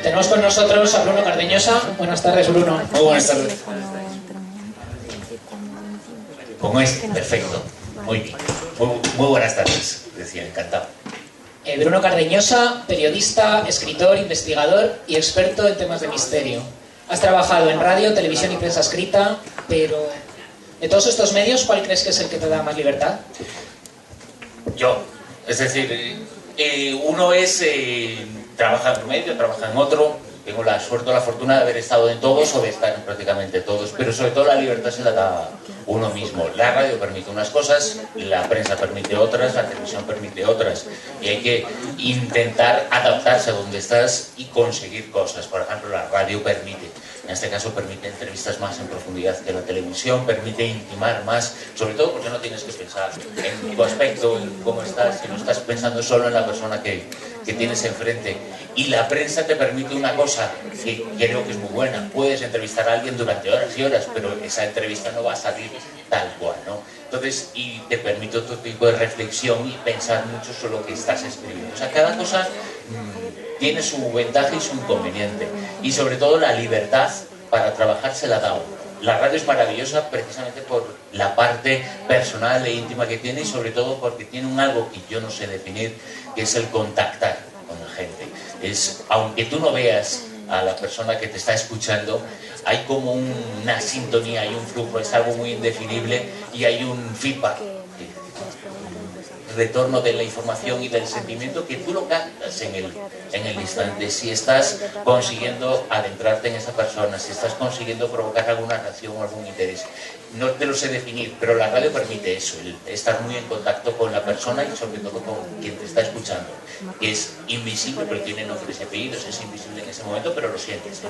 Tenemos con nosotros a Bruno Cardeñosa. Buenas tardes, Bruno. Muy buenas tardes. Como es, perfecto. Muy bien. Muy buenas tardes, decía, encantado. Bruno Cardeñosa, periodista, escritor, investigador y experto en temas de misterio. Has trabajado en radio, televisión y prensa escrita, pero de todos estos medios, ¿cuál crees que es el que te da más libertad? Yo, es decir, uno es trabaja en un medio, trabaja en otro. Tengo la suerte o la fortuna de haber estado en todos o de estar en prácticamente todos, pero sobre todo la libertad se la da uno mismo. La radio permite unas cosas, la prensa permite otras, la televisión permite otras, y hay que intentar adaptarse a donde estás y conseguir cosas. Por ejemplo, la radio permite, en este caso permite entrevistas más en profundidad que la televisión, permite intimar más, sobre todo porque no tienes que pensar en tu aspecto, en cómo estás, sino estás pensando solo en la persona que tienes enfrente. Y la prensa te permite una cosa que creo que es muy buena: puedes entrevistar a alguien durante horas y horas, pero esa entrevista no va a salir tal cual, ¿no? Entonces, y te permite otro tipo de reflexión y pensar mucho sobre lo que estás escribiendo. O sea, cada cosa tiene su ventaja y su inconveniente. Y sobre todo la libertad para trabajar se la da uno. La radio es maravillosa precisamente por la parte personal e íntima que tiene, y sobre todo porque tiene un algo que yo no sé definir, que es el contactar con la gente. Aunque tú no veas a la persona que te está escuchando, hay como una sintonía, hay un flujo, es algo muy indefinible y hay un feedback, retorno de la información y del sentimiento que tú lo captas en el instante. Si estás consiguiendo adentrarte en esa persona, si estás consiguiendo provocar alguna reacción o algún interés, no te lo sé definir, pero la radio permite eso, el estar muy en contacto con la persona y sobre todo con quien te está escuchando, que es invisible, pero tiene nombres y apellidos, es invisible en ese momento, pero lo sientes, ¿no?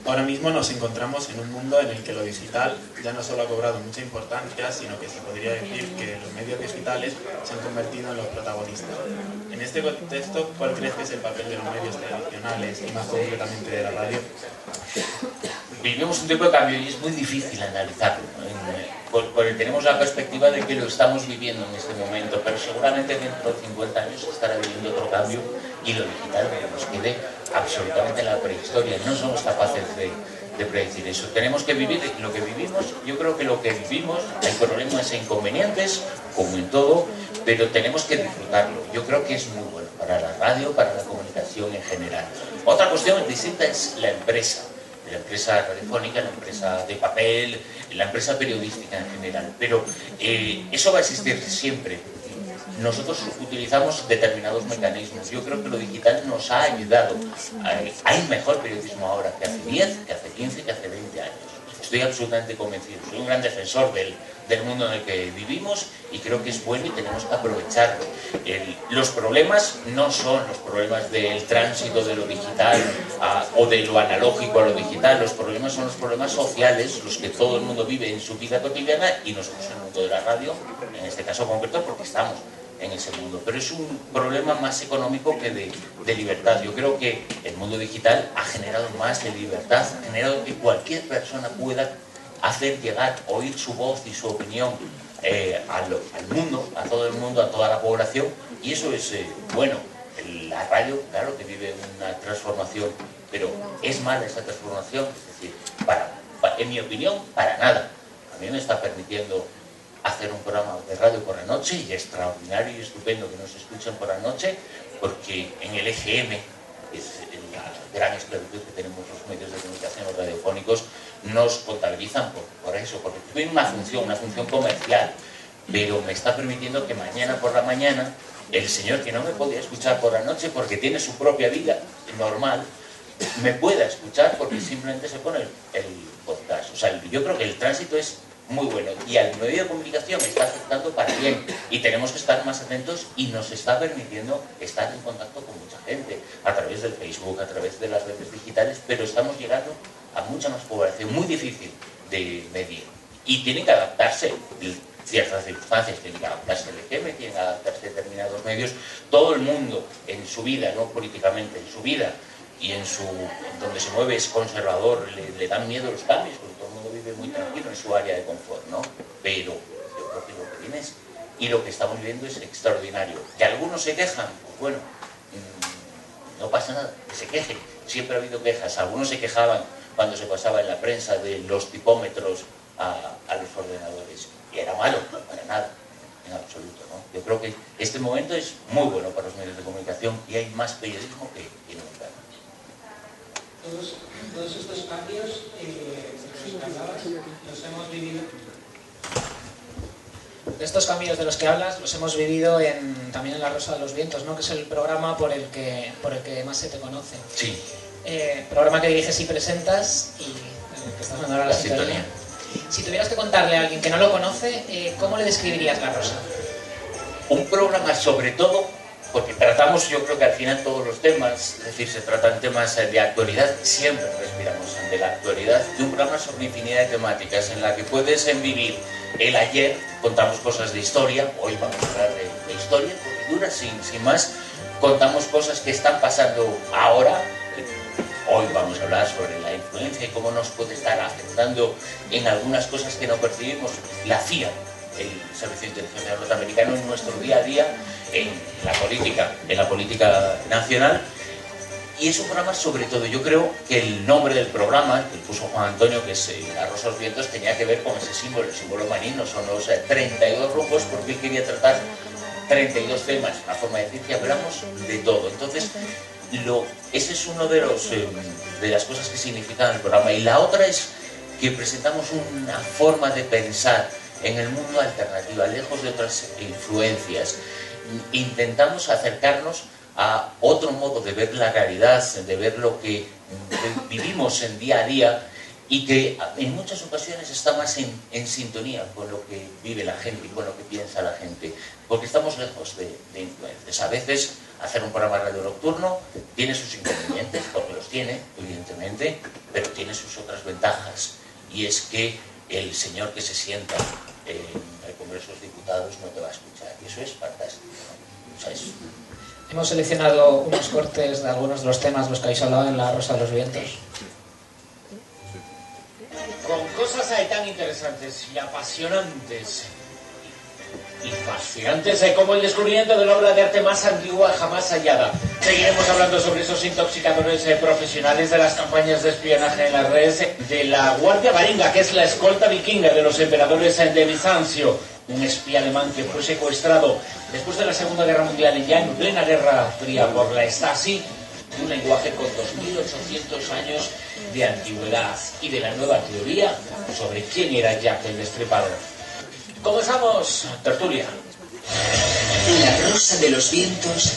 Ahora mismo nos encontramos en un mundo en el que lo digital ya no solo ha cobrado mucha importancia, sino que se podría decir que los medios digitales se han convertido en los protagonistas. En este contexto, ¿cuál crees que es el papel de los medios tradicionales y más concretamente de la radio? Vivimos un tiempo de cambio y es muy difícil analizarlo, ¿no? Porque tenemos la perspectiva de que lo estamos viviendo en este momento, pero seguramente dentro de 50 años se estará viviendo otro cambio y lo digital nos quede absolutamente en la prehistoria. No somos capaces de predecir eso. Tenemos que vivir lo que vivimos. Yo creo que lo que vivimos, hay problemas e inconvenientes, como en todo, pero tenemos que disfrutarlo. Yo creo que es muy bueno para la radio, para la comunicación en general. Otra cuestión distinta es la empresa radiofónica, la empresa de papel, la empresa periodística en general, pero eso va a existir siempre. Nosotros utilizamos determinados mecanismos. Yo creo que lo digital nos ha ayudado. Hay mejor periodismo ahora que hace 10, que hace 15, que hace 20 años. Estoy absolutamente convencido. Soy un gran defensor del mundo en el que vivimos y creo que es bueno y tenemos que aprovecharlo. Los problemas no son los problemas del tránsito de lo digital o de lo analógico a lo digital. Los problemas son los problemas sociales, los que todo el mundo vive en su vida cotidiana, y nosotros en el mundo de la radio, en este caso concreto, porque estamos en ese mundo. Pero es un problema más económico que de libertad. Yo creo que el mundo digital ha generado más de libertad, ha generado que cualquier persona pueda hacer llegar, oír su voz y su opinión al mundo, a todo el mundo, a toda la población, y eso es bueno. La radio, claro que vive una transformación, pero ¿es mala esa transformación? Es decir, en mi opinión, para nada. A mí me está permitiendo hacer un programa de radio por la noche, y extraordinario y estupendo que nos escuchen por la noche, porque en el EGM, que es la gran esclavitud que tenemos los medios de comunicación radiofónicos, nos contabilizan por eso, porque tiene una función comercial, pero me está permitiendo que mañana por la mañana el señor que no me podía escuchar por la noche porque tiene su propia vida normal, me pueda escuchar porque simplemente se pone el podcast. O sea, yo creo que el tránsito es muy bueno y al medio de comunicación está afectando para bien, y tenemos que estar más atentos, y nos está permitiendo estar en contacto con mucha gente a través del Facebook, a través de las redes digitales, pero estamos llegando a mucha más población, muy difícil de medir, y tienen que adaptarse ciertas circunstancias, tienen que adaptarse el EGM, tienen que adaptarse determinados medios. Todo el mundo en su vida, no políticamente, en su vida y en donde se mueve es conservador, le dan miedo los cambios, porque todo el mundo vive muy tranquilo en su área de confort, ¿no? Pero yo creo que lo que viene es, y lo que estamos viendo es extraordinario. Que algunos se quejan, pues bueno, no pasa nada, que se quejen. Siempre ha habido quejas. Algunos se quejaban cuando se pasaba en la prensa de los tipómetros a los ordenadores. Y era malo, para nada, en absoluto, ¿no? Yo creo que este momento es muy bueno para los medios de comunicación y hay más periodismo que nunca. Todos estos cambios de los que hablabas, los hemos vivido. Estos cambios de los que hablas los hemos vivido también en La Rosa de los Vientos, ¿no? Que es el programa por el que más se te conoce. Sí. Programa que diriges y presentas y que estás dando ahora la sintonía. Si tuvieras que contarle a alguien que no lo conoce, ¿cómo le describirías La Rosa? Un programa sobre todo, porque tratamos, yo creo que al final todos los temas, es decir, se tratan temas de actualidad, siempre respiramos de la actualidad, de un programa sobre infinidad de temáticas en la que puedes vivir el ayer, contamos cosas de historia, hoy vamos a hablar de historia, porque dura sin más, contamos cosas que están pasando ahora. Hoy vamos a hablar sobre la influencia y cómo nos puede estar afectando en algunas cosas que no percibimos la CIA, el Servicio de Inteligencia Norteamericano, en nuestro día a día, en la política nacional. Y es un programa sobre todo, yo creo que el nombre del programa, que puso Juan Antonio, que es La Rosa de los Vientos, tenía que ver con ese símbolo, el símbolo marino, son los 32 rumbos, porque él quería tratar 32 temas, una forma de decir que hablamos de todo. Entonces, ese es uno de las cosas que significa el programa. Y la otra es que presentamos una forma de pensar en el mundo alternativa, lejos de otras influencias. Intentamos acercarnos a otro modo de ver la realidad, de ver lo que vivimos en día a día y que en muchas ocasiones está más en sintonía con lo que vive la gente y con lo que piensa la gente, porque estamos lejos de influencias. A veces hacer un programa radio nocturno tiene sus inconvenientes, porque los tiene, evidentemente, pero tiene sus otras ventajas, y es que el señor que se sienta en el Congreso de los Diputados no te va a escuchar, y eso es fantástico, ¿no? O sea, Hemos seleccionado unos cortes de algunos de los temas de los que habéis hablado en La Rosa de los Vientos. Con cosas tan interesantes y apasionantes y fascinantes como el descubrimiento de la obra de arte más antigua jamás hallada. Seguiremos hablando sobre esos intoxicadores profesionales, de las campañas de espionaje en las redes, de la Guardia Varinga, que es la escolta vikinga de los emperadores de Bizancio, un espía alemán que fue secuestrado después de la Segunda Guerra Mundial y ya en plena Guerra Fría por la Stasi, un lenguaje con 2800 años de antigüedad, y de la nueva teoría sobre quién era Jack el Destripador. Comenzamos, tertulia. La Rosa de los Vientos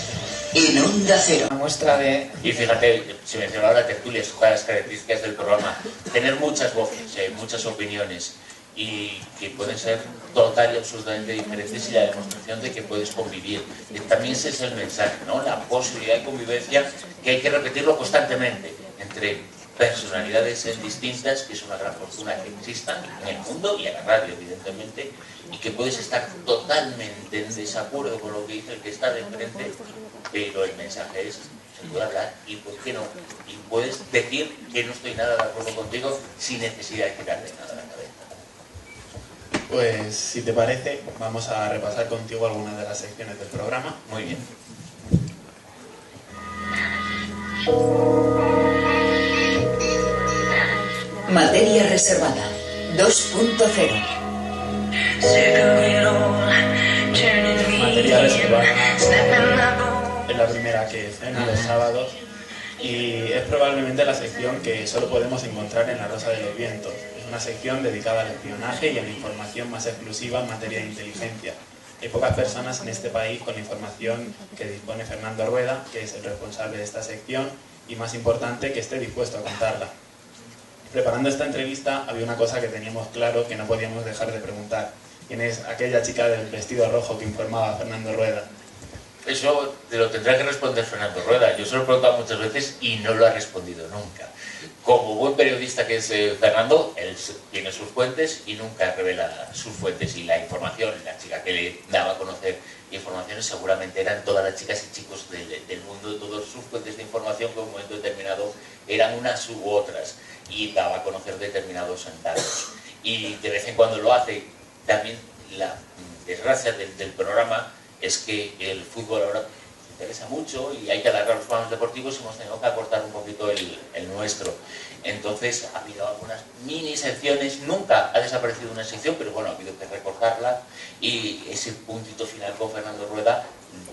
en Onda Cero. Una muestra de... Y fíjate, se mencionaba la tertulia, es una de las características del programa, tener muchas voces, muchas opiniones, y que pueden ser total y absolutamente diferentes, y la demostración de que puedes convivir. Y también ese es el mensaje, ¿no? La posibilidad de convivencia, que hay que repetirlo constantemente entre personalidades distintas, que es una gran fortuna que existan en el mundo y en la radio, evidentemente, y que puedes estar totalmente en desacuerdo con lo que dice el que está de enfrente, pero el mensaje es: se puede hablar, y ¿por qué no? Y puedes decir que no estoy nada de acuerdo contigo sin necesidad de quitarte nada a la cabeza. Pues, si te parece, vamos a repasar contigo algunas de las secciones del programa. Muy bien. Materia reservada 2.0. Materia reservada es la primera que estrena los sábados, y es probablemente la sección que solo podemos encontrar en La Rosa de los Vientos. Es una sección dedicada al espionaje y a la información más exclusiva en materia de inteligencia. Hay pocas personas en este país con la información que dispone Fernando Rueda, que es el responsable de esta sección, y más importante, que esté dispuesto a contarla. Preparando esta entrevista había una cosa que teníamos claro que no podíamos dejar de preguntar. ¿Quién es aquella chica del vestido rojo que informaba a Fernando Rueda? Eso te lo tendrá que responder Fernando Rueda. Yo se lo he preguntado muchas veces y no lo ha respondido nunca. Como buen periodista que es Fernando, él tiene sus fuentes y nunca revela sus fuentes, y la información, la chica que le daba a conocer informaciones seguramente eran todas las chicas y chicos del mundo, todas sus fuentes de información que en un momento determinado eran unas u otras, y daba a conocer determinados datos. y de vez en cuando lo hace. También la desgracia del programa es que el fútbol ahora interesa mucho y hay que alargar los programas deportivos y hemos tenido que acortar un poquito el nuestro. Entonces ha habido algunas mini secciones, nunca ha desaparecido una sección, pero bueno, ha habido que recortarla, y ese puntito final con Fernando Rueda,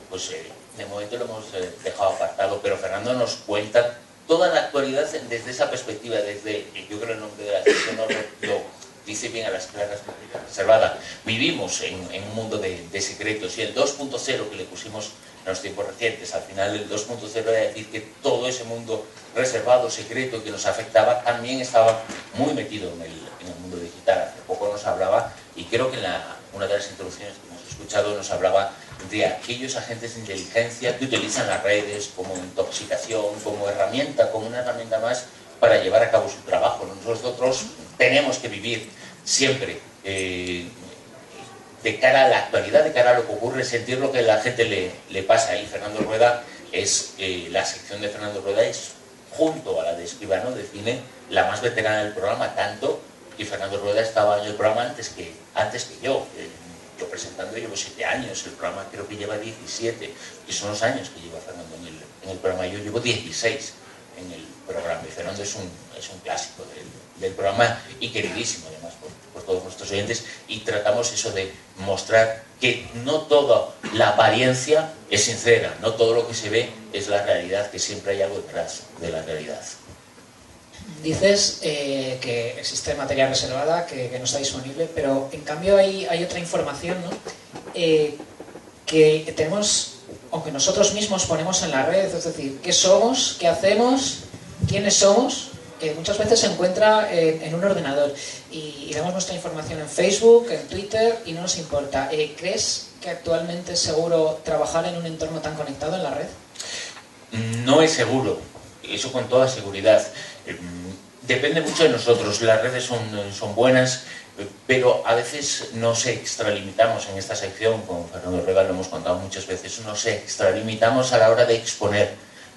pues de momento lo hemos dejado apartado, pero Fernando nos cuenta toda la actualidad desde esa perspectiva, desde, yo creo el nombre de la sección lo dice bien a las claras, reservada. Vivimos en un mundo de secretos, y el 2.0 que le pusimos en los tiempos recientes, al final el 2.0 era decir que todo ese mundo reservado, secreto, que nos afectaba, también estaba muy metido en el mundo digital. Hace poco nos hablaba, y creo que en una de las introducciones que hemos escuchado nos hablaba de aquellos agentes de inteligencia que utilizan las redes como intoxicación, como herramienta, como una herramienta más para llevar a cabo su trabajo. Nosotros tenemos que vivir siempre de cara a la actualidad, de cara a lo que ocurre, sentir lo que a la gente le pasa. Y Fernando Rueda es, la sección de Fernando Rueda es, junto a la de Escribano de Cine, la más veterana del programa, tanto que Fernando Rueda estaba en el programa antes que yo. Yo presentando llevo 7 años, el programa creo que lleva 17, que son los años que lleva Fernando en el programa. Yo llevo 16 en el programa, y Fernando es un clásico del programa, y queridísimo además por todos nuestros oyentes, y tratamos eso de mostrar que no toda la apariencia es sincera, no todo lo que se ve es la realidad, que siempre hay algo detrás de la realidad. Dices que existe materia reservada, que no está disponible, pero en cambio hay otra información, ¿no? Que tenemos, aunque nosotros mismos ponemos en la red, es decir, qué somos, qué hacemos, quiénes somos, muchas veces se encuentra en un ordenador, y damos nuestra información en Facebook, en Twitter, y no nos importa. ¿Crees que actualmente es seguro trabajar en un entorno tan conectado en la red? No es seguro, eso con toda seguridad. Depende mucho de nosotros. Las redes son buenas, pero a veces nos extralimitamos en esta sección, con Fernando Rueda lo hemos contado muchas veces, nos extralimitamos a la hora de exponer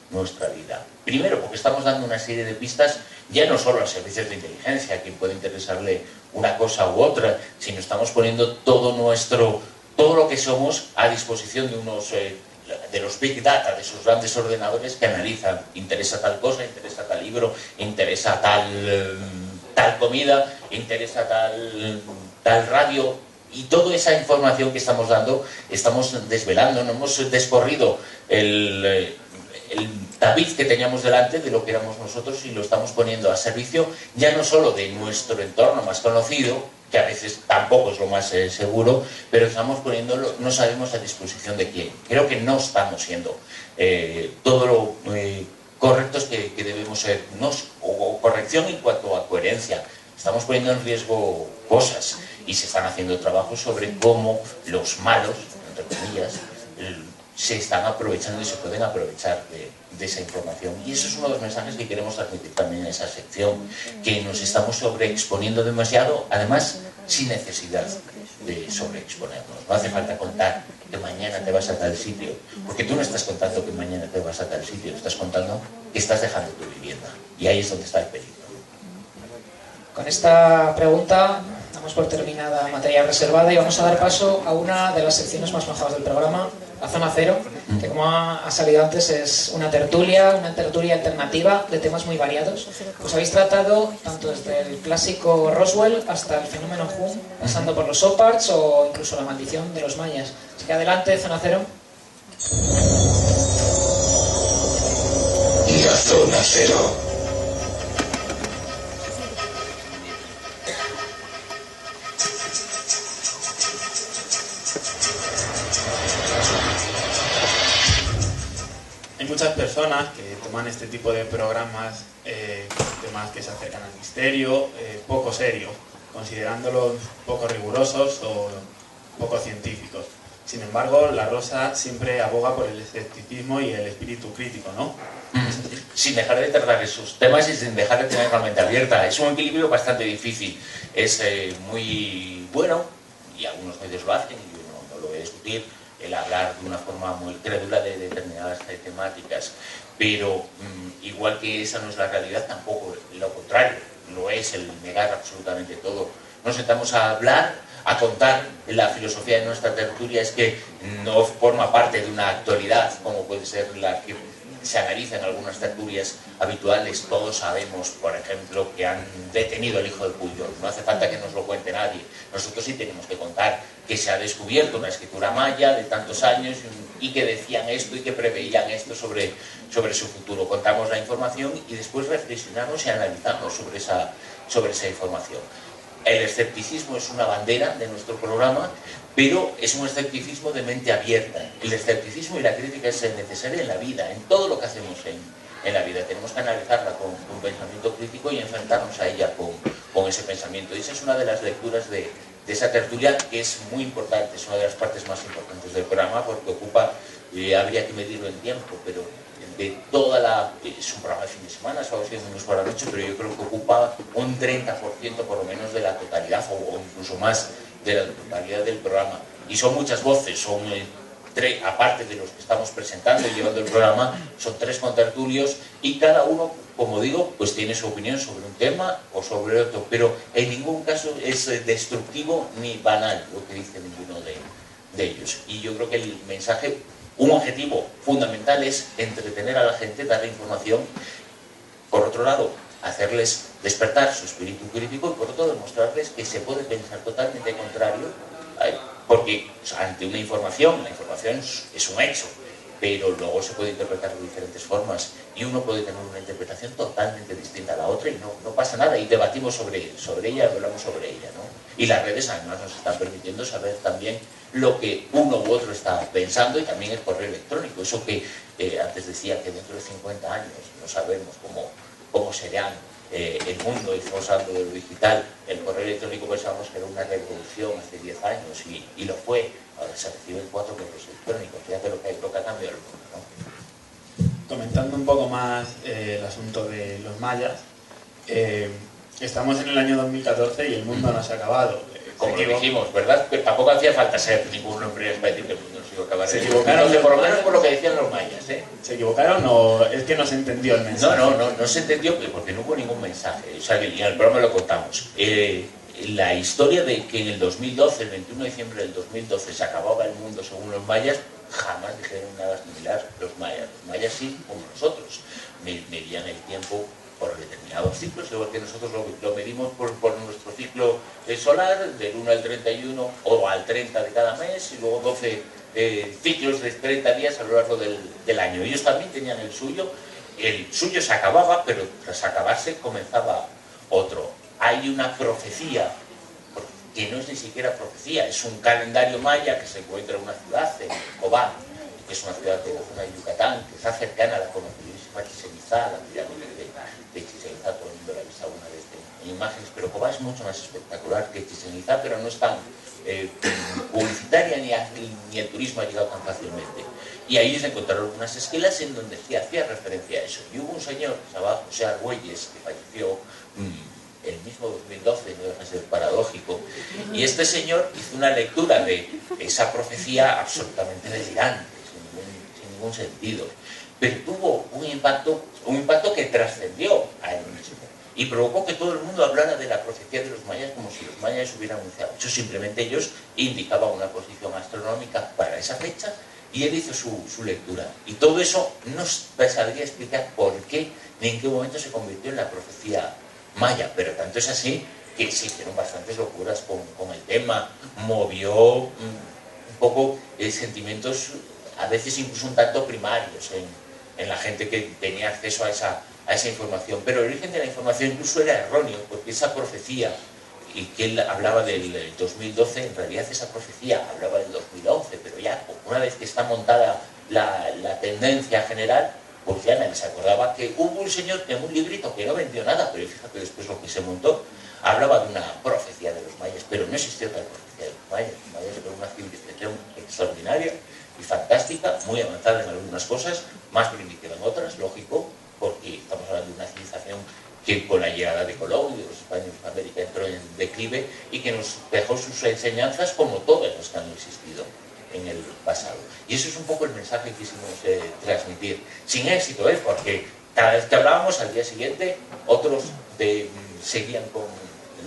nuestra vida. Primero, porque estamos dando una serie de pistas, ya no solo a servicios de inteligencia, a quien puede interesarle una cosa u otra, sino estamos poniendo todo lo que somos a disposición de unos de los Big Data, de esos grandes ordenadores que analizan, interesa tal cosa, interesa tal libro, interesa tal comida, interesa tal radio, y toda esa información que estamos dando, estamos desvelando, no hemos descorrido el tapiz que teníamos delante de lo que éramos nosotros, y lo estamos poniendo a servicio ya no solo de nuestro entorno más conocido, que a veces tampoco es lo más seguro, pero estamos poniéndolo, no sabemos a disposición de quién. Creo que no estamos siendo todo lo correctos que debemos ser, o corrección en cuanto a coherencia. Estamos poniendo en riesgo cosas, y se están haciendo trabajos sobre cómo los malos, entre comillas, se están aprovechando y se pueden aprovechar de esa información. Y eso es uno de los mensajes que queremos transmitir también en esa sección, que nos estamos sobreexponiendo demasiado, además sin necesidad de sobreexponernos. No hace falta contar que mañana te vas a tal sitio, porque tú no estás contando que mañana te vas a tal sitio, estás contando que estás dejando tu vivienda, y ahí es donde está el peligro. Con esta pregunta damos por terminada materia reservada, y vamos a dar paso a una de las secciones más majas del programa, la Zona Cero, que como ha salido antes es una tertulia alternativa de temas muy variados. Pues habéis tratado tanto desde el clásico Roswell hasta el fenómeno Hum, pasando por los Oparts o incluso la maldición de los mayas. Así que adelante, Zona Cero. La Zona Cero. Hay muchas personas que toman este tipo de programas, temas que se acercan al misterio, poco serios, considerándolos poco rigurosos o poco científicos. Sin embargo, La Rosa siempre aboga por el escepticismo y el espíritu crítico, ¿no? Sin dejar de tratar esos temas y sin dejar de tener la mente abierta. Es un equilibrio bastante difícil. Es muy bueno, y algunos medios lo hacen, y yo no lo voy a discutir, el hablar de una forma muy crédula de determinadas temáticas, pero igual que esa no es la realidad, tampoco lo contrario, lo es el negar absolutamente todo. nos sentamos a hablar, a contar la filosofía de nuestra tertulia, es que no forma parte de una actualidad como puede ser la que se analiza en algunas tertulias habituales. Todos sabemos, por ejemplo, que han detenido al hijo de Puyol. No hace falta que nos lo cuente nadie. Nosotros sí tenemos que contar que se ha descubierto una escritura maya de tantos años y que decían esto y que preveían esto sobre su futuro. Contamos la información y después reflexionamos y analizamos sobre esa información. El escepticismo es una bandera de nuestro programa, pero es un escepticismo de mente abierta. El escepticismo y la crítica es necesaria en la vida, en todo lo que hacemos en la vida. Tenemos que analizarla con un pensamiento crítico y enfrentarnos a ella con ese pensamiento. Y esa es una de las lecturas de esa tertulia, que es muy importante, es una de las partes más importantes del programa, porque ocupa, habría que medirlo en tiempo, pero de toda es un programa de fin de semana, sábados y domingos por la noche, pero yo creo que ocupa un 30% por lo menos de la totalidad, o incluso más de la totalidad del programa. Y son muchas voces, son aparte de los que estamos presentando y llevando el programa, son 3 contertulios y cada uno, como digo, pues tiene su opinión sobre un tema o sobre otro, pero en ningún caso es destructivo ni banal lo que dice ninguno de ellos. Y yo creo que el mensaje, un objetivo fundamental, es entretener a la gente, darle información, por otro lado, hacerles despertar su espíritu crítico y por otro demostrarles que se puede pensar totalmente contrario, porque ante una información, la información es un hecho, pero luego se puede interpretar de diferentes formas y uno puede tener una interpretación totalmente distinta a la otra y no pasa nada, y debatimos sobre ella, hablamos sobre ella, ¿no? Y las redes además nos están permitiendo saber también lo que uno u otro está pensando, y también el correo electrónico, eso que antes decía que dentro de 50 años no sabemos cómo serán el mundo, y estamos hablando de lo digital. El correo electrónico pensábamos que era una revolución hace 10 años y lo fue. Ahora se reciben 4 correos electrónicos, fíjate lo que ha cambiado el mundo, ¿no? Comentando un poco más el asunto de los mayas, estamos en el año 2014 y el mundo no se ha acabado. Como lo dijimos, ¿verdad? Que tampoco hacía falta ser ningún hombre para decir que el mundo no se iba a acabar. Se equivocaron, por lo menos por lo que decían los mayas, ¿eh? ¿Se equivocaron o es que no se entendió el mensaje? No se entendió porque no hubo ningún mensaje. O sea, y en el programa lo contamos. La historia de que en el 2012, el 21 de diciembre del 2012, se acababa el mundo según los mayas, jamás dijeron nada similar los mayas. Los mayas sí, como nosotros, medían el tiempo por determinados ciclos, igual que nosotros lo medimos por nuestro ciclo solar, del 1 al 31 o al 30 de cada mes, y luego 12 ciclos de 30 días a lo largo del año. Ellos también tenían el suyo se acababa, pero tras acabarse comenzaba otro. Hay una profecía, que no es ni siquiera profecía, es un calendario maya que se encuentra en una ciudad, en Cobán, que es una ciudad de la zona de Yucatán, que está cercana a la conocidísima Chichén Itzá, la pirámide de Chichén Itzá. Todo el mundo la ha visto alguna vez en imágenes, pero Cobán es mucho más espectacular que Chichén Itzá, pero no es tan publicitaria ni el turismo ha llegado tan fácilmente. Y ahí se encontraron unas esquelas en donde se hacía referencia a eso. Y hubo un señor, que se llamaba José Argüelles, que falleció el mismo 2012, no deja de ser paradójico, y este señor hizo una lectura de esa profecía absolutamente delirante, sin ningún sentido, pero tuvo un impacto que trascendió a él mismo y provocó que todo el mundo hablara de la profecía de los mayas como si los mayas hubieran anunciado. Eso simplemente ellos indicaban una posición astronómica para esa fecha y él hizo su lectura. Y todo eso no sabría explicar por qué ni en qué momento se convirtió en la profecía maya, pero tanto es así que se hicieron bastantes locuras con el tema, movió un poco sentimientos a veces incluso un tanto primarios en la gente que tenía acceso a esa información, pero el origen de la información incluso era erróneo, porque esa profecía, y que él hablaba del 2012, en realidad esa profecía hablaba del 2011, pero ya una vez que está montada la tendencia general, pues ya nadie se acordaba que hubo un señor en un librito que no vendió nada, pero fíjate después lo que se montó, hablaba de una profecía de los mayas, pero no existió tal profecía de los mayas. Los mayas eran una civilización extraordinaria y fantástica, muy avanzada en algunas cosas, más primitiva en otras, lógico, porque estamos hablando de una civilización que con la llegada de Colón y de los españoles a América entró en declive y que nos dejó sus enseñanzas como todas las que han existido en el pasado. Y eso es un poco el mensaje que quisimos transmitir. Sin éxito, porque cada vez que hablábamos, al día siguiente, otros seguían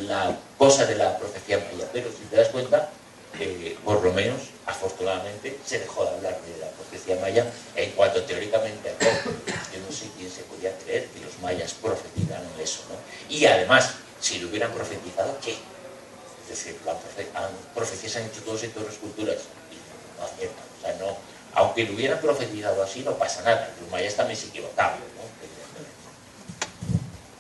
la cosa de la profecía maya, pero si te das cuenta, por lo menos, afortunadamente, se dejó de hablar de la profecía maya en cuanto teóricamente a todo. Yo no sé quién se podía creer que los mayas profetizaron eso, ¿no? Y además, si lo hubieran profetizado, ¿qué? Es decir, profecías han hecho todos en todas las culturas y no aciertan. O sea, no, aunque lo hubieran profetizado así, no pasa nada. Los mayas también se equivocaban, ¿no?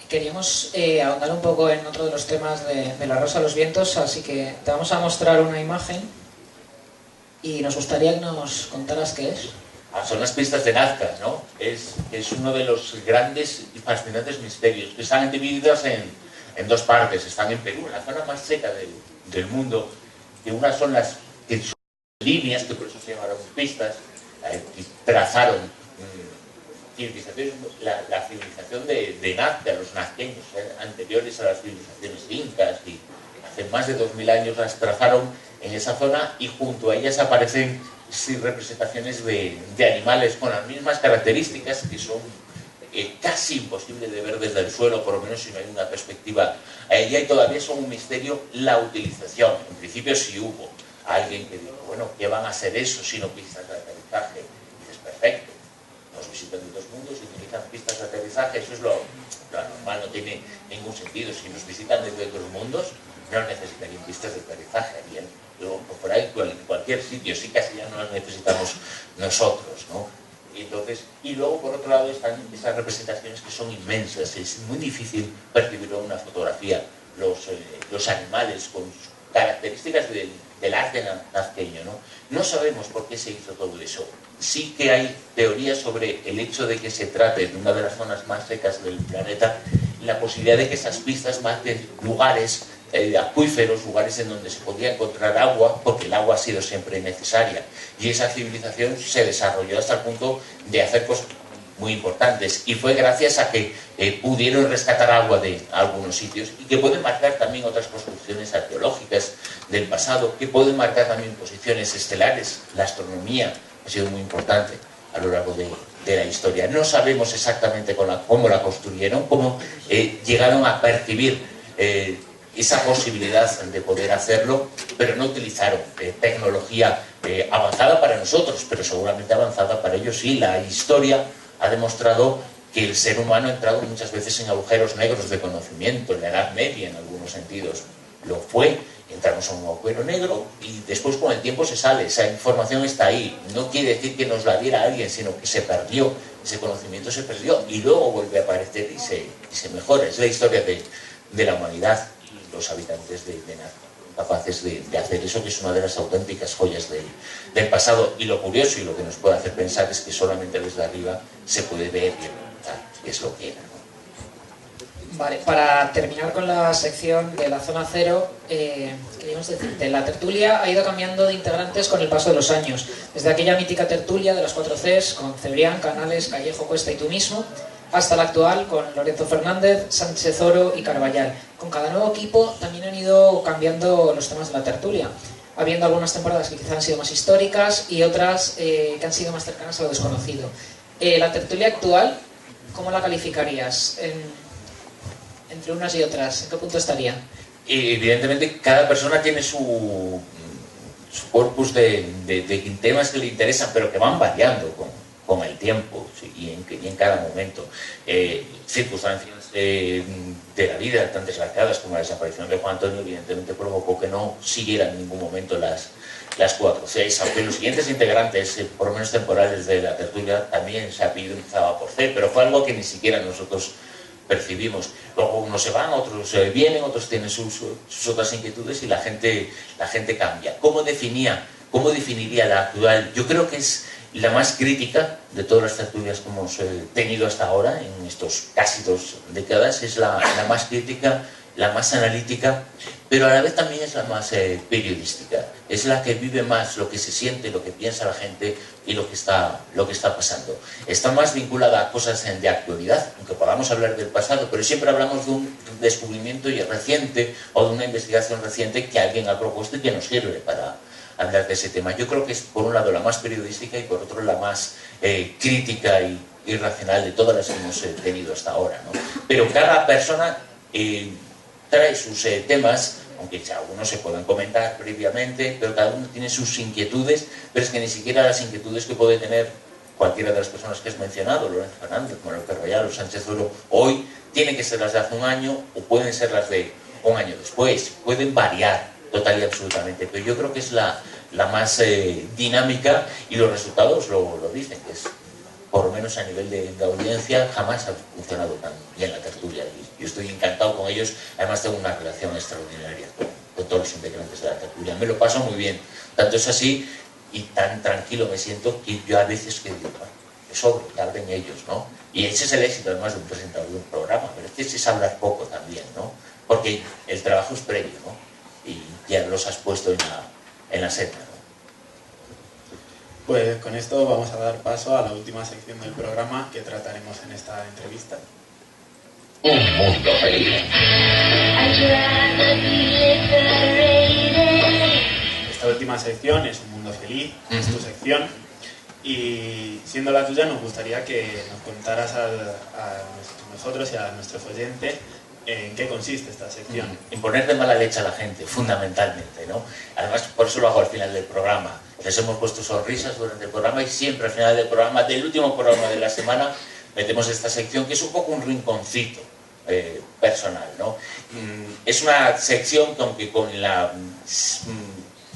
Queríamos ahondar un poco en otro de los temas de la Rosa de los Vientos, así que te vamos a mostrar una imagen y nos gustaría que nos contaras qué es. Son las pistas de Nazca, ¿no? Es uno de los grandes y fascinantes misterios, que están divididas en dos partes. Están en Perú, en la zona más seca del mundo, que unas son las que son líneas, que por eso se llamaron pistas, que trazaron civilizaciones, la civilización de Nazca, los nazqueños, anteriores a las civilizaciones incas, y hace más de 2000 años las trazaron en esa zona, y junto a ellas aparecen representaciones de animales con las mismas características, que son casi imposibles de ver desde el suelo, por lo menos si no hay una perspectiva. Ahí hay todavía son un misterio la utilización. En principio sí hubo alguien que dijo, bueno, ¿qué van a hacer eso si no pistas de aterrizaje? Y dices, perfecto, nos visitan de dos mundos y utilizan pistas de aterrizaje, eso es lo normal, no tiene ningún sentido. Si nos visitan desde otros mundos, no necesitarían pistas de aterrizaje, bien, por ahí en cualquier sitio, sí, casi ya no las necesitamos nosotros, ¿no? Y luego por otro lado están esas representaciones que son inmensas, es muy difícil percibir en una fotografía los animales con sus características del arte nazqueño, ¿no? No sabemos por qué se hizo todo eso. Sí que hay teorías sobre el hecho de que se trate de una de las zonas más secas del planeta, la posibilidad de que esas pistas marquen lugares acuíferos, lugares en donde se podía encontrar agua, porque el agua ha sido siempre necesaria, y esa civilización se desarrolló hasta el punto de hacer cosas muy importantes, y fue gracias a que pudieron rescatar agua de algunos sitios, y que pueden marcar también otras construcciones arqueológicas del pasado, que pueden marcar también posiciones estelares. La astronomía ha sido muy importante a lo largo de la historia. No sabemos exactamente cómo la construyeron, cómo llegaron a percibir esa posibilidad de poder hacerlo, pero no utilizaron tecnología avanzada para nosotros, pero seguramente avanzada para ellos sí. La historia ha demostrado que el ser humano ha entrado muchas veces en agujeros negros de conocimiento, en la Edad Media en algunos sentidos lo fue, entramos en un agujero negro y después con el tiempo se sale, esa información está ahí, no quiere decir que nos la diera alguien, sino que se perdió, ese conocimiento se perdió y luego vuelve a aparecer y se mejora. Es la historia de la humanidad y los habitantes de Nazca, capaces de hacer eso, que es una de las auténticas joyas del pasado. Y lo curioso y lo que nos puede hacer pensar es que solamente desde arriba se puede ver y preguntar qué es lo que era, ¿no? Vale, para terminar con la sección de la zona cero, queríamos decirte, la tertulia ha ido cambiando de integrantes con el paso de los años, desde aquella mítica tertulia de las 4 Cs, con Cebrián, Canales, Callejo, Cuesta y tú mismo, hasta la actual con Lorenzo Fernández, Sánchez Oro y Carballal. Con cada nuevo equipo también han ido cambiando los temas de la tertulia, habiendo algunas temporadas que quizás han sido más históricas y otras que han sido más cercanas a lo desconocido. La tertulia actual, ¿cómo la calificarías? Entre unas y otras, ¿en qué punto estaría? Evidentemente cada persona tiene su corpus de temas que le interesan, pero que van variando con el tiempo, ¿sí? y en cada momento. Circunstancias de la vida tan desgraciadas como la desaparición de Juan Antonio evidentemente provocó que no siguiera en ningún momento las 4 Cs, aunque los siguientes integrantes, por lo menos temporales de la tertulia, también se empezaba por C, pero fue algo que ni siquiera nosotros percibimos. Luego unos se van, otros vienen, otros tienen sus otras inquietudes y la gente cambia. ¿Cómo definiría la actual? Yo creo que es la más crítica de todas las tertulias que hemos tenido hasta ahora, en estos casi 2 décadas. Es la más crítica, la más analítica, pero a la vez también es la más periodística. Es la que vive más lo que se siente, lo que piensa la gente y lo que está pasando. Está más vinculada a cosas de actualidad, aunque podamos hablar del pasado, pero siempre hablamos de un descubrimiento reciente o de una investigación reciente que alguien ha propuesto y que nos sirve para hablar de ese tema. Yo creo que es por un lado la más periodística y por otro la más crítica y racional de todas las que hemos tenido hasta ahora, ¿no? Pero cada persona trae sus temas, aunque algunos se puedan comentar previamente, pero cada uno tiene sus inquietudes, pero es que ni siquiera las inquietudes que puede tener cualquiera de las personas que has mencionado, Lorenzo Fernández, Manuel Carvallal o Sánchez Oro, hoy, tienen que ser las de hace un año o pueden ser las de un año después, pueden variar total y absolutamente, pero yo creo que es la más dinámica, y los resultados lo dicen, que es, por lo menos a nivel de audiencia, jamás ha funcionado tan bien la tertulia. Y yo estoy encantado con ellos, además tengo una relación extraordinaria con todos los integrantes de la tertulia. Me lo paso muy bien, tanto es así y tan tranquilo me siento que yo a veces que digo, bueno, es obvio que hablen ellos, ¿no? Y ese es el éxito además de un presentador de un programa, pero es que es hablar poco también, ¿no? Porque el trabajo es previo, ¿no? Y ya los has puesto en la seta, ¿no? Pues con esto vamos a dar paso a la última sección del programa que trataremos en esta entrevista. Un mundo feliz. Esta última sección es Un Mundo Feliz, es tu sección, y siendo la tuya nos gustaría que nos contaras a nosotros y a nuestros oyentes en qué consiste esta sección. Imponer de mala leche a la gente, fundamentalmente, ¿no? Además, por eso lo hago al final del programa. Les hemos puesto sonrisas durante el programa y siempre al final del programa, del último programa de la semana, metemos esta sección que es un poco un rinconcito personal, ¿no? Es una sección que, aunque con la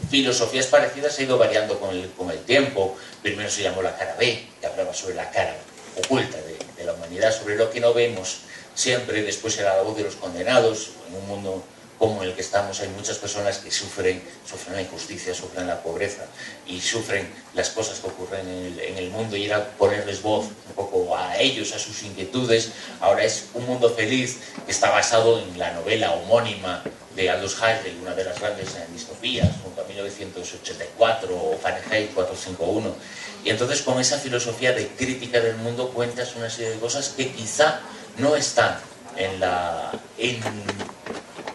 filosofías parecidas, ha ido variando con el tiempo. Primero se llamó La Cara B, que hablaba sobre la cara oculta de la humanidad, sobre lo que no vemos siempre. Después era La Voz de los Condenados. En un mundo como el que estamos hay muchas personas que sufren la injusticia, sufren la pobreza y sufren las cosas que ocurren en el mundo, y era ponerles voz un poco a ellos, a sus inquietudes. Ahora es Un Mundo Feliz, que está basado en la novela homónima de Aldous Huxley, una de las grandes distopías, junto a 1984 o Fahrenheit 451. Y entonces, con esa filosofía de crítica del mundo, cuentas una serie de cosas que quizá no están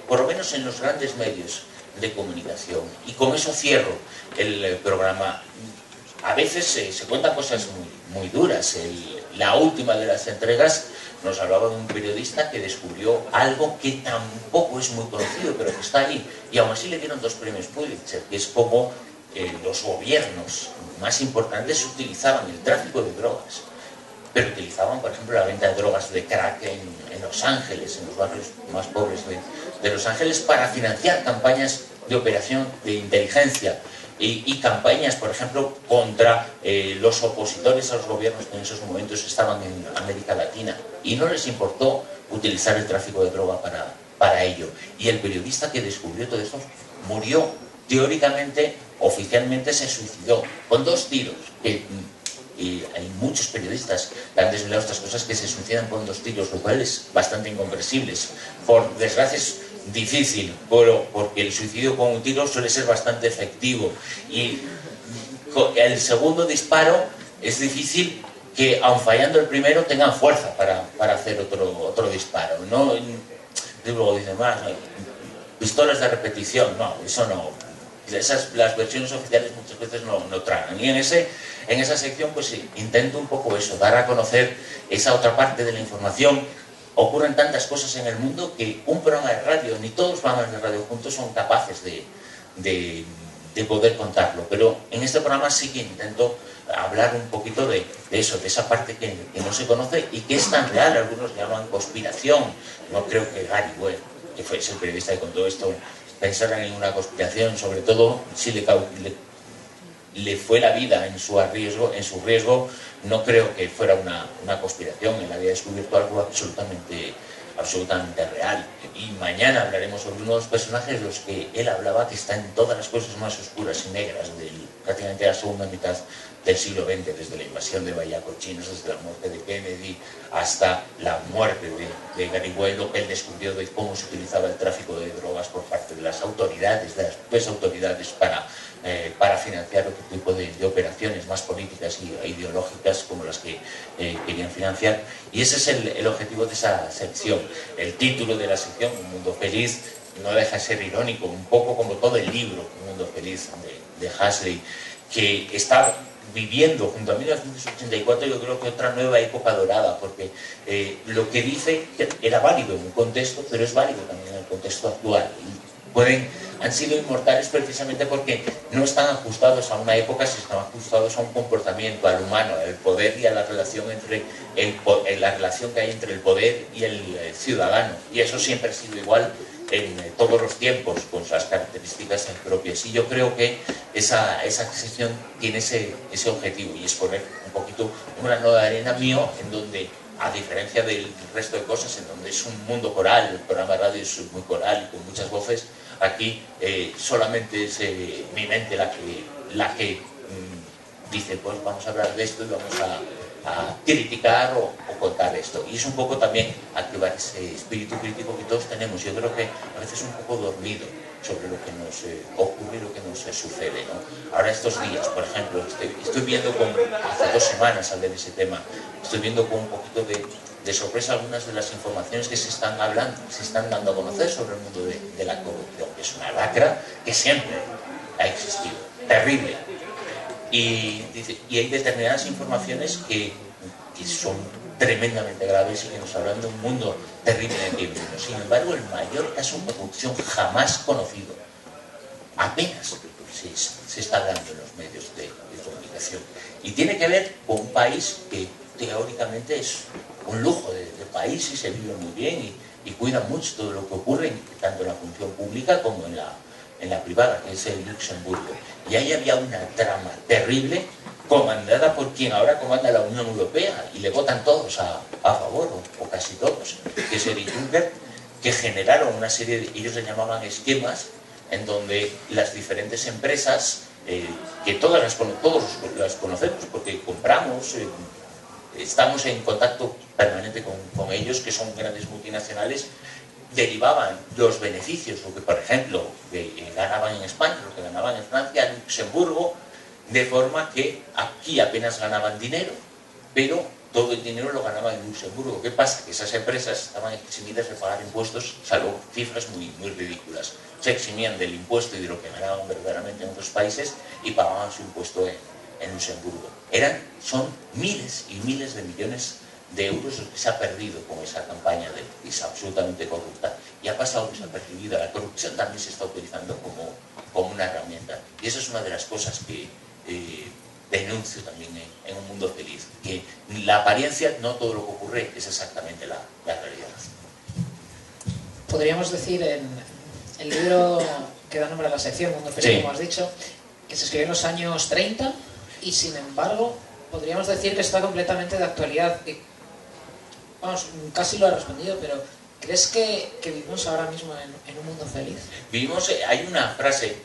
por lo menos en los grandes medios de comunicación. Y con eso cierro el programa. A veces se cuentan cosas muy duras. La última de las entregas nos hablaba de un periodista que descubrió algo que tampoco es muy conocido, pero que está ahí, y aún así le dieron 2 premios Pulitzer, que es como los gobiernos más importantes utilizaban el tráfico de drogas, pero utilizaban, por ejemplo, la venta de drogas de crack en Los Ángeles, en los barrios más pobres de Los Ángeles, para financiar campañas de operación de inteligencia y campañas, por ejemplo, contra los opositores a los gobiernos que en esos momentos estaban en América Latina, y no les importó utilizar el tráfico de droga para ello. Y el periodista que descubrió todo esto murió, teóricamente, oficialmente se suicidó, con 2 tiros. Y hay muchos periodistas que han desvelado estas cosas, que se suicidan con 2 tiros, lo cual es bastante incomprensible. Por desgracia es difícil, porque el suicidio con un tiro suele ser bastante efectivo, y el segundo disparo es difícil que, aun fallando el primero, tengan fuerza para hacer otro disparo, ¿no? Luego dicen más, pistolas de repetición, no, eso no. Las versiones oficiales muchas veces no tragan. Y en esa sección, pues sí, intento un poco eso, dar a conocer esa otra parte de la información. Ocurren tantas cosas en el mundo que un programa de radio, ni todos los programas de radio juntos son capaces de poder contarlo. Pero en este programa sí que intento hablar un poquito de eso, de esa parte que no se conoce y que es tan real. Algunos llaman conspiración. No creo que Gary Webb, que fue el periodista que contó esto, pensaran en una conspiración, sobre todo si le fue la vida en su riesgo. No creo que fuera una conspiración. Él había descubierto algo absolutamente real. Y mañana hablaremos sobre unos personajes de los que él hablaba, que están en todas las cosas más oscuras y negras prácticamente la segunda mitad del siglo XX, desde la invasión de Bahía Cochinos, desde la muerte de Kennedy hasta la muerte de Gary Webb, lo que él descubrió de cómo se utilizaba el tráfico de drogas por parte de las autoridades, de las propias autoridades, para financiar otro tipo de operaciones más políticas e ideológicas como las que querían financiar. Y ese es el objetivo de esa sección. El título de la sección, Un Mundo Feliz, no deja de ser irónico, un poco como todo el libro Un Mundo Feliz de Huxley, que está viviendo junto a 1984 yo creo que otra nueva época dorada, porque lo que dice era válido en un contexto, pero es válido también en el contexto actual. Han sido inmortales precisamente porque no están ajustados a una época, sino están ajustados a un comportamiento, al humano, al poder y a la relación la relación que hay entre el poder y el ciudadano. Y eso siempre ha sido igual en todos los tiempos, con sus características propias. Y yo creo que esa sección tiene ese objetivo, y es poner un poquito un grano de arena mío, en donde, a diferencia del resto de cosas, en donde es un mundo coral, el programa de radio es muy coral y con muchas voces, aquí solamente es mi mente la que dice, pues vamos a hablar de esto y vamos a criticar o contar esto. Y es un poco también activar ese espíritu crítico que todos tenemos. Yo creo que a veces un poco dormido sobre lo que nos ocurre y lo que nos sucede, ¿no? Ahora estos días, por ejemplo, estoy viendo hace 2 semanas hablé de ese tema, estoy viendo con un poquito de sorpresa algunas de las informaciones que se están dando a conocer sobre el mundo de la corrupción, que es una lacra que siempre ha existido, terrible. Y hay determinadas informaciones que son tremendamente graves y que nos hablan de un mundo terrible en el que vivimos. Sin embargo, el mayor caso de corrupción jamás conocido apenas se está dando en los medios de comunicación. Y tiene que ver con un país que teóricamente es un lujo de país y se vive muy bien y cuida mucho todo lo que ocurre, tanto en la función pública como en la privada, que es el Luxemburgo. Y ahí había una trama terrible, comandada por quien ahora comanda la Unión Europea, y le votan todos a favor, o casi todos, que es Eric Juncker, que generaron una serie de, ellos le llamaban esquemas, en donde las diferentes empresas, que todos las conocemos, porque compramos, estamos en contacto permanente con ellos, que son grandes multinacionales, derivaban los beneficios, lo que por ejemplo ganaban en España, lo que ganaban en Francia, en Luxemburgo, de forma que aquí apenas ganaban dinero, pero todo el dinero lo ganaban en Luxemburgo. ¿Qué pasa? Que esas empresas estaban eximidas de pagar impuestos, salvo cifras muy, muy ridículas. Se eximían del impuesto y de lo que ganaban verdaderamente en otros países y pagaban su impuesto en Luxemburgo. Son miles y miles de millones de euros los que se ha perdido con esa campaña que es absolutamente corrupta, y ha pasado desapercibida. La corrupción también se está utilizando como una herramienta, y esa es una de las cosas que denuncio también en Un Mundo Feliz, que la apariencia, no todo lo que ocurre es exactamente la realidad. Podríamos decir, en el libro que da nombre a la sección, Mundo Feliz, sí, como has dicho, que se escribió en los años 30, y sin embargo podríamos decir que está completamente de actualidad. Vamos, casi lo has respondido, pero ¿crees que vivimos ahora mismo en un mundo feliz? Hay una frase,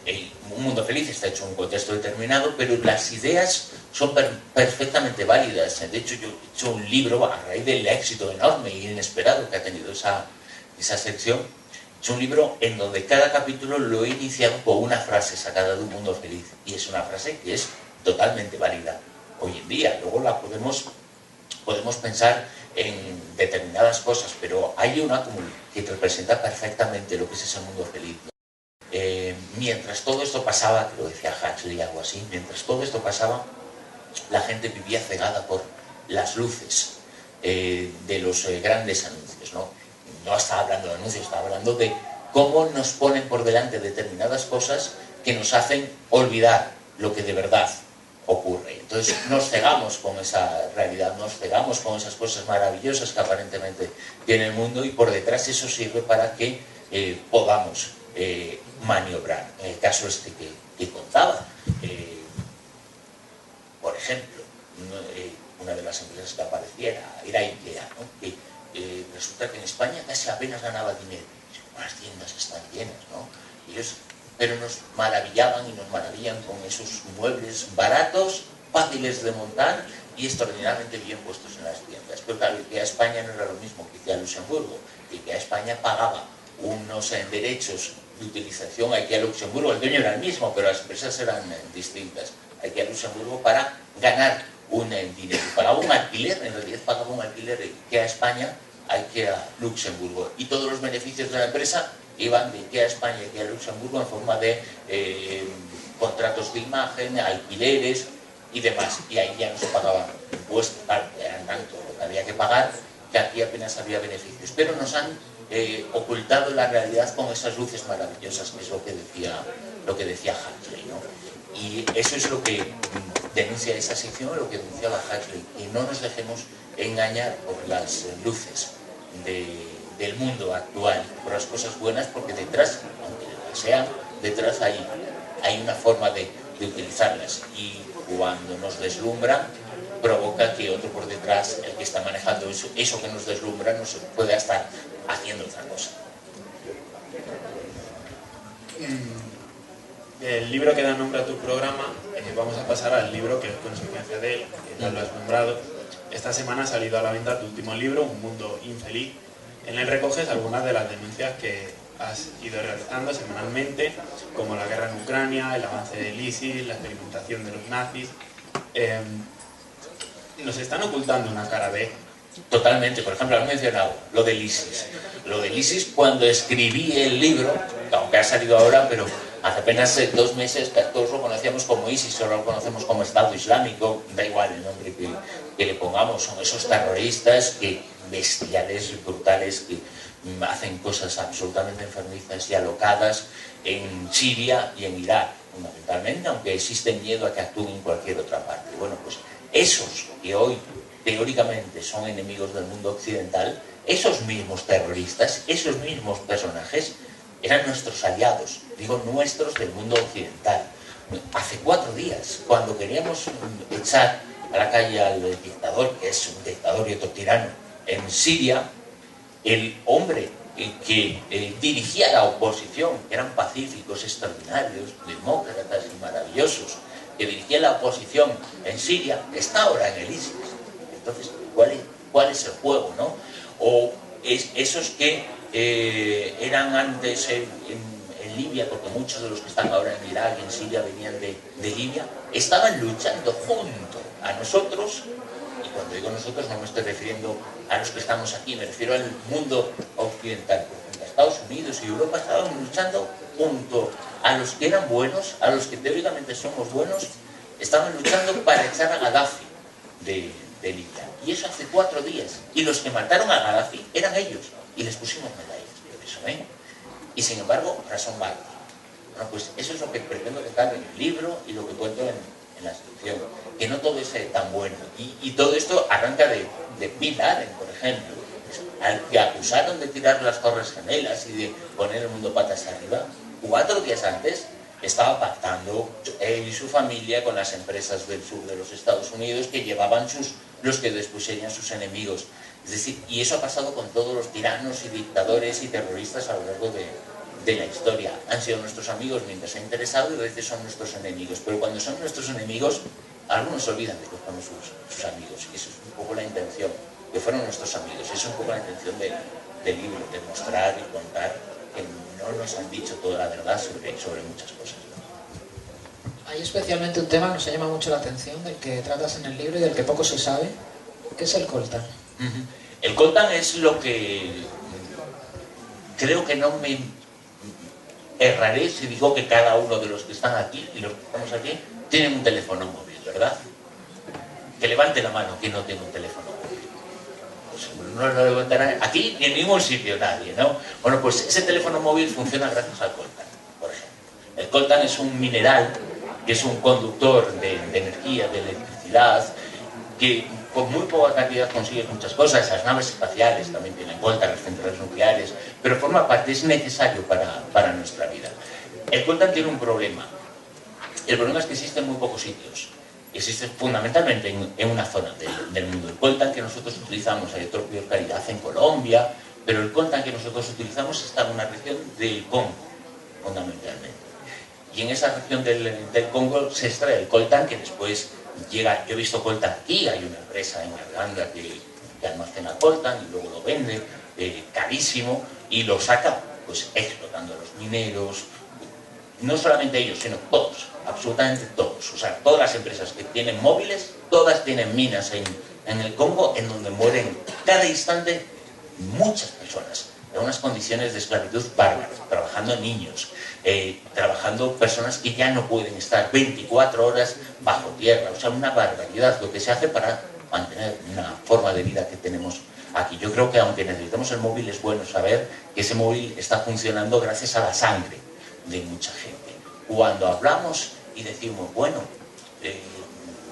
un mundo feliz está hecho en un contexto determinado, pero las ideas son perfectamente válidas. De hecho, yo he hecho un libro a raíz del éxito enorme e inesperado que ha tenido esa sección. He hecho un libro en donde cada capítulo lo he iniciado con una frase sacada de Un Mundo Feliz, y es una frase que es totalmente válida hoy en día. Luego la podemos pensar en determinadas cosas, pero hay una que representa perfectamente lo que es ese mundo feliz, ¿no? Mientras todo esto pasaba, que lo decía Huxley, algo así, mientras todo esto pasaba, la gente vivía cegada por las luces de los grandes anuncios, ¿no? No estaba hablando de anuncios, estaba hablando de cómo nos ponen por delante determinadas cosas que nos hacen olvidar lo que de verdad ocurre. Entonces nos cegamos con esa realidad, nos cegamos con esas cosas maravillosas que aparentemente tiene el mundo, y por detrás eso sirve para que podamos maniobrar. En el caso que contaba, por ejemplo, una de las empresas que aparecía era IKEA, ¿no? Que resulta que en España casi apenas ganaba dinero. Las tiendas están llenas, ¿no? Pero nos maravillaban y nos maravillan con esos muebles baratos, fáciles de montar y extraordinariamente bien puestos en las tiendas. Pero claro, IKEA España no era lo mismo que IKEA Luxemburgo. IKEA España pagaba unos derechos de utilización a IKEA Luxemburgo. El dueño era el mismo, pero las empresas eran distintas. A IKEA Luxemburgo para ganar un dinero. Pagaba un alquiler, en realidad pagaba un alquiler de IKEA España a IKEA Luxemburgo. Y todos los beneficios de la empresa iban de IKEA España a IKEA Luxemburgo en forma de contratos de imagen, alquileres, y demás. Y ahí ya no se pagaba impuestos, claro, eran tanto lo que había que pagar que aquí apenas había beneficios. Pero nos han ocultado la realidad con esas luces maravillosas, que es lo que decía Huxley, ¿no? Y eso es lo que denuncia esa sección, lo que denunciaba Huxley, que no nos dejemos engañar por las luces del mundo actual, por las cosas buenas, porque detrás, aunque sean, detrás hay una forma de utilizarlas, y cuando nos deslumbran provoca que otro por detrás, el que está manejando eso que nos deslumbra, nos pueda estar haciendo otra cosa. El libro que da nombre a tu programa, vamos a pasar al libro que es consecuencia de él, que ya lo has nombrado. Esta semana ha salido a la venta tu último libro, Un mundo infeliz. En él recoges algunas de las denuncias que has ido realizando semanalmente, como la guerra en Ucrania, el avance del ISIS, la experimentación de los nazis. Nos están ocultando una cara B. Totalmente. Por ejemplo, has mencionado lo del ISIS. Lo del ISIS, cuando escribí el libro, aunque ha salido ahora, pero hace apenas 2 meses que todos lo conocíamos como ISIS, ahora lo conocemos como Estado Islámico, da igual el nombre que le pongamos, son esos terroristas bestiales, brutales, que hacen cosas absolutamente enfermizas y alocadas en Siria y en Irak, fundamentalmente, aunque existe miedo a que actúen en cualquier otra parte. Bueno, pues esos que hoy teóricamente son enemigos del mundo occidental, esos mismos terroristas, esos mismos personajes, eran nuestros aliados, digo nuestros, del mundo occidental. Hace 4 días, cuando queríamos echar a la calle al dictador, que es un dictador y otro tirano, en Siria, el hombre que dirigía la oposición, que eran pacíficos, extraordinarios, demócratas y maravillosos, que dirigía la oposición en Siria, está ahora en el ISIS. Entonces, ¿cuál es el juego, no? O esos que eran antes en Libia, porque muchos de los que están ahora en Irak y en Siria venían de Libia, estaban luchando junto a nosotros. Y cuando digo nosotros no me estoy refiriendo a los que estamos aquí, me refiero al mundo occidental, porque Estados Unidos y Europa estaban luchando junto a los que eran buenos, a los que teóricamente somos buenos, estaban luchando para echar a Gaddafi de Libia. Y eso hace 4 días. Y los que mataron a Gaddafi eran ellos. Y les pusimos medallas por eso, ¿eh? Y sin embargo, ahora son mártires. Bueno, pues eso es lo que pretendo contar en el libro y lo que cuento en la instrucción. Que no todo es tan bueno. Y todo esto arranca de Bin Laden, por ejemplo. Al que acusaron de tirar las Torres Gemelas y de poner el mundo patas arriba, 4 días antes estaba pactando él y su familia con las empresas del sur de los Estados Unidos que llevaban los que después serían sus enemigos. Es decir, y eso ha pasado con todos los tiranos y dictadores y terroristas a lo largo de la historia. Han sido nuestros amigos mientras se han interesado y a veces son nuestros enemigos. Pero cuando son nuestros enemigos, algunos se olvidan de que fueron sus amigos. Y eso es un poco la intención, que fueron nuestros amigos. Eso es un poco la intención del libro, de mostrar y contar que no nos han dicho toda la verdad sobre muchas cosas. Hay especialmente un tema que nos llama mucho la atención, del que tratas en el libro y del que poco se sabe, que es el coltan. El coltan es lo que creo que no me erraré si digo que cada uno de los que están aquí y los que estamos aquí tienen un teléfono móvil, ¿verdad? Que levante la mano quien no tiene un teléfono móvil. Pues no lo levantarán aquí ni en ningún sitio nadie, ¿no? Bueno, pues ese teléfono móvil funciona gracias al coltan, por ejemplo. El coltan es un mineral que es un conductor de energía, de electricidad, que con muy poca cantidad consigue muchas cosas. Las naves espaciales también tienen coltan, las centrales nucleares, pero forma parte, es necesario para nuestra vida. El coltan tiene un problema. El problema es que existe en muy pocos sitios. Existe fundamentalmente en una zona del mundo. El coltan que nosotros utilizamos, hay otro peor calidad en Colombia, pero el coltan que nosotros utilizamos está en una región del Congo, fundamentalmente. Y en esa región del Congo se extrae el coltan que después llega. Yo he visto coltan aquí, hay una empresa en Irlanda que almacena coltan y luego lo vende carísimo y lo saca pues explotando a los mineros. No solamente ellos, sino todos, absolutamente todos. O sea, todas las empresas que tienen móviles, todas tienen minas en el Congo, en donde mueren cada instante muchas personas. en unas condiciones de esclavitud bárbaras, trabajando niños, trabajando personas que ya no pueden estar 24 horas bajo tierra, o sea, una barbaridad lo que se hace para mantener una forma de vida que tenemos aquí. Yo creo que aunque necesitemos el móvil, es bueno saber que ese móvil está funcionando gracias a la sangre de mucha gente. Cuando hablamos y decimos, bueno,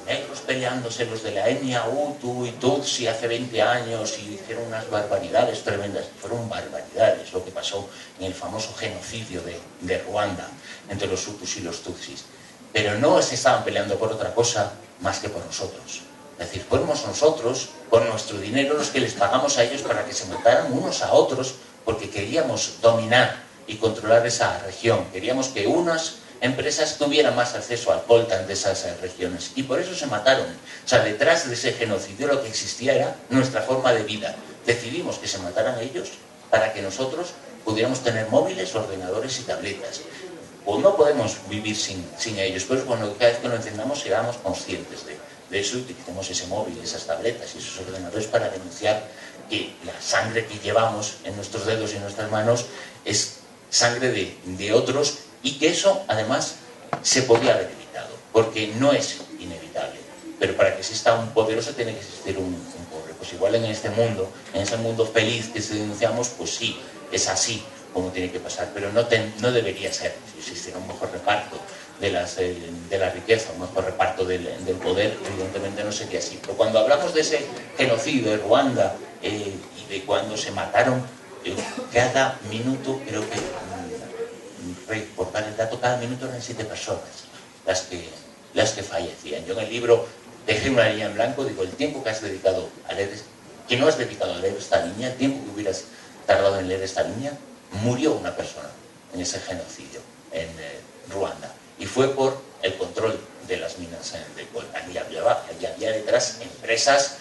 negros peleándose, los de la etnia Hutu y Tutsi hace 20 años y hicieron unas barbaridades tremendas, fueron barbaridades lo que pasó en el famoso genocidio de Ruanda entre los Hutus y los Tutsis, pero no se estaban peleando por otra cosa más que por nosotros. Es decir, fuimos nosotros, con nuestro dinero, los que les pagamos a ellos para que se mataran unos a otros, porque queríamos dominar y controlar esa región. Queríamos que unas empresas tuvieran más acceso al coltan de esas regiones. Y por eso se mataron. O sea, detrás de ese genocidio lo que existía era nuestra forma de vida. Decidimos que se mataran ellos para que nosotros pudiéramos tener móviles, ordenadores y tabletas. Pues no podemos vivir sin ellos. Pues bueno, cada vez que lo encendamos seamos conscientes de eso y utilicemos ese móvil, esas tabletas y esos ordenadores para denunciar que la sangre que llevamos en nuestros dedos y en nuestras manos es sangre de otros, y que eso además se podía haber evitado, porque no es inevitable, pero para que exista un poderoso tiene que existir un pobre. Pues igual en este mundo, en ese mundo feliz que denunciamos, pues sí, es así como tiene que pasar, pero no debería ser. Si existiera un mejor reparto de la riqueza, un mejor reparto del poder, evidentemente no sería así. Pero cuando hablamos de ese genocidio de Ruanda y de cuando se mataron cada minuto, creo que por dar el dato, cada minuto eran 7 personas las que fallecían. Yo en el libro dejé una línea en blanco, digo, el tiempo que has dedicado a leer, que no has dedicado a leer esta línea, el tiempo que hubieras tardado en leer esta línea, murió una persona en ese genocidio en Ruanda, y fue por el control de las minas de coltan. Y había detrás empresas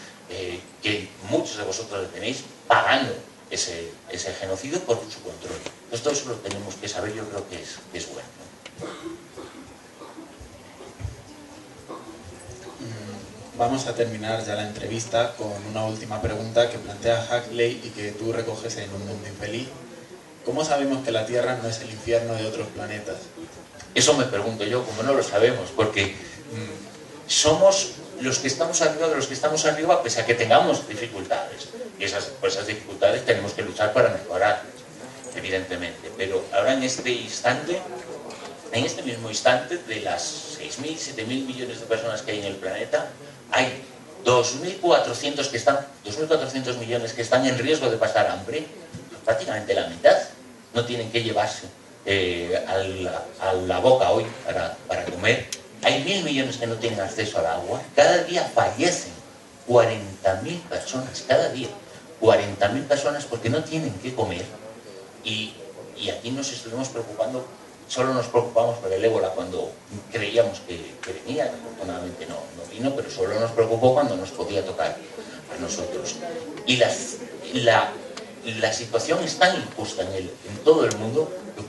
que muchos de vosotros tenéis pagando ese genocidio por su control. Entonces todo eso lo tenemos que saber, yo creo que es bueno, ¿no? Vamos a terminar ya la entrevista con una última pregunta que plantea Huxley y que tú recoges en Un mundo infeliz. ¿Cómo sabemos que la Tierra no es el infierno de otros planetas? Eso me pregunto yo, como no lo sabemos, porque somos los que estamos arriba de los que estamos arriba, pese a que tengamos dificultades. Y por esas dificultades tenemos que luchar para mejorar, evidentemente. Pero ahora en este mismo instante, de las 6.000, 7.000 millones de personas que hay en el planeta, hay 2.400 millones que están en riesgo de pasar hambre. Prácticamente la mitad no tienen que llevarse a la boca hoy para comer. Hay 1.000 millones que no tienen acceso al agua. Cada día fallecen 40.000 personas, cada día. 40.000 personas porque no tienen que comer. Y aquí nos estuvimos preocupando, solo nos preocupamos por el ébola cuando creíamos que venía, que afortunadamente no vino, pero solo nos preocupó cuando nos podía tocar a nosotros. Y la situación es tan injusta en todo el mundo que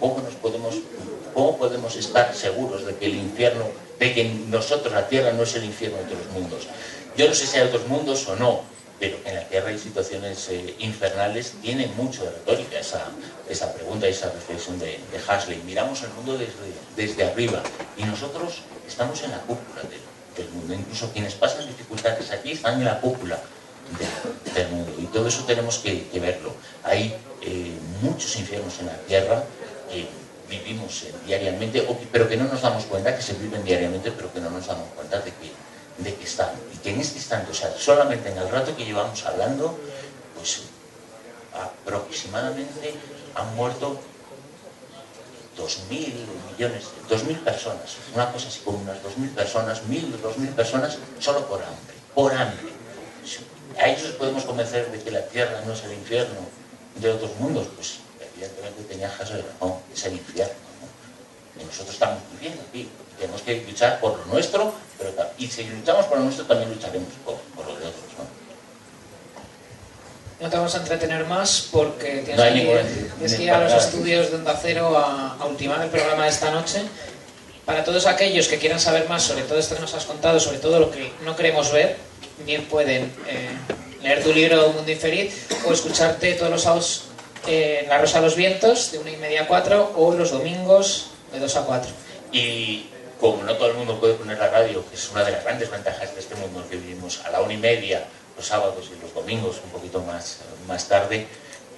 ¿cómo podemos estar seguros de que el infierno, de que nosotros, la Tierra, no es el infierno de otros mundos? Yo no sé si hay otros mundos o no, pero en la Tierra hay situaciones infernales. Tiene mucho de retórica esa pregunta y esa reflexión de Huxley. Miramos el mundo desde arriba y nosotros estamos en la cúpula del mundo. Incluso quienes pasan dificultades aquí están en la cúpula del mundo, y todo eso tenemos que verlo. Hay muchos infiernos en la Tierra que vivimos diariamente, pero que no nos damos cuenta, que se viven diariamente, pero que no nos damos cuenta de que están, y que en este instante, o sea, solamente en el rato que llevamos hablando, pues aproximadamente han muerto 2.000 personas, una cosa así como unas 2.000 personas, 2.000 personas solo por hambre. A ellos podemos convencer de que la Tierra no es el infierno de otros mundos, pues evidentemente tenía Huxley razón, es el infierno, ¿no? Y nosotros estamos muy bien aquí, tenemos que luchar por lo nuestro, y si luchamos por lo nuestro también lucharemos por lo de otros, ¿no? No te vamos a entretener más porque No hay tienes que ir a los estudios de Onda Cero a ultimar el programa de esta noche. Para todos aquellos que quieran saber más sobre todo esto que nos has contado, sobre todo lo que no queremos ver, bien pueden leer tu libro Un mundo infeliz o escucharte todos los sábados en La Rosa de los Vientos, de 1:30 a 4, o los domingos, de 2 a 4. Y como no todo el mundo puede poner la radio, que es una de las grandes ventajas de este mundo en el que vivimos, a la 1:30, los sábados y los domingos, un poquito más tarde,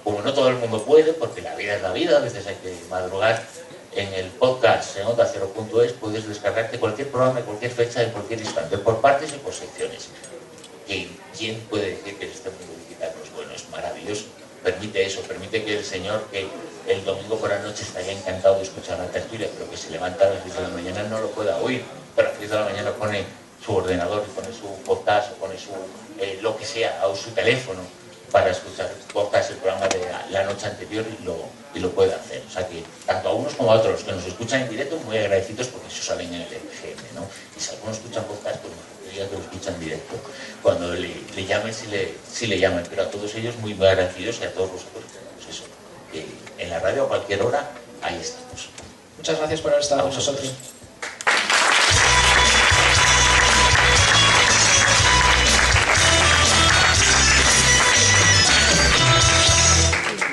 como no todo el mundo puede, porque la vida es la vida, a veces hay que madrugar, en el podcast en Onda Cero.es puedes descargarte cualquier programa, cualquier fecha, en cualquier instante, por partes y por secciones. ¿Quién puede decir que este mundo digital no es bueno? Es maravilloso. Permite eso, permite que el señor que el domingo por la noche estaría encantado de escuchar la tertulia, pero que se levanta a las 10 de la mañana no lo pueda oír, pero a las 10 de la mañana pone su ordenador, pone su podcast, pone su lo que sea, o su teléfono para escuchar podcast, el programa de la noche anterior y lo puede hacer. O sea que tanto a unos como a otros que nos escuchan en directo, muy agradecidos porque eso salen en el FM, ¿no? Y si algunos escuchan podcast, pues mejor que lo escuchan en directo. Cuando le llamen, si le llaman, pero a todos ellos muy agradecidos y a todos vosotros, pues eso, que en la radio a cualquier hora, ahí estamos. Muchas gracias por haber estado con nosotros.